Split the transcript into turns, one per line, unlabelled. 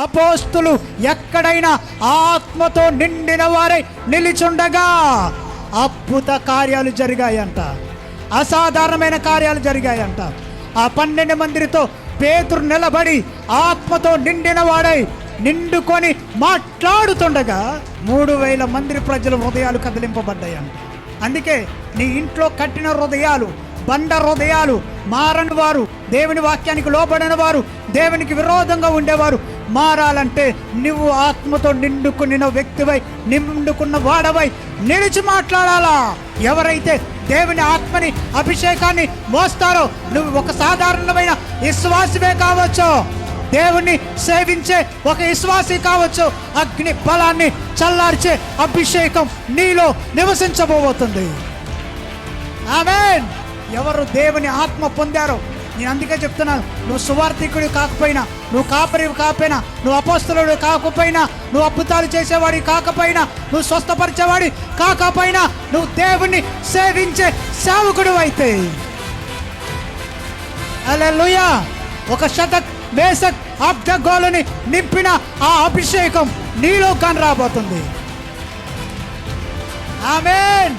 అపోస్తులు ఎక్కడైనా ఆత్మతో నిండిన వారై నిలిచుండగా అద్భుత కార్యాలు జరిగాయంట, అసాధారణమైన కార్యాలు జరిగాయంట. ఆ 12 మందితో పేతురు నిలబడి ఆత్మతో నిండిన వాడై నిండుకొని మాట్లాడుతుండగా 3000 మంది ప్రజల హృదయాలు కదిలింపబడ్డాయంట. అందుకే నీ ఇంట్లో కట్టిన హృదయాలు, బండ హృదయాలు, మారని వారు, దేవుని వాక్యానికి లోబడిన వారు, దేవునికి విరోధంగా ఉండేవారు మారాలంటే నువ్వు ఆత్మతో నిండుకున్న వ్యక్తివై, నిండుకున్న వాడవై నిలిచి మాట్లాడాలా. ఎవరైతే దేవుని ఆత్మని, అభిషేకాన్ని మోస్తారో నువ్వు ఒక సాధారణమైన విశ్వాసమే కావచ్చు, దేవుణ్ణి సేవించే ఒక విశ్వాసి కావచ్చు. అగ్ని బలాన్ని చల్లార్చే అభిషేకం నీలో నివసించబోతుంది. ఆమేన్. ఎవరు దేవుని ఆత్మ పొందారో, నేను అందుకే చెప్తున్నాను, నువ్వు సువార్థికుడు కాకపోయినా, నువ్వు కాపరి కాకపోయినా, నువ్వు అపోస్తలుడు కాకపోయినా, నువ్వు అద్భుతాలు చేసేవాడి కాకపోయినా, నువ్వు స్వస్థపరిచేవాడి కాకపోయినా, నువ్వు దేవుణ్ణి సేవించే సేవకుడు అయితే హల్లెలూయా. ఒక శతక్ మేషక్ అబ్దగోలుని నింపిన ఆ అభిషేకం నీలో కనరాబోతుంది. ఆమేన్.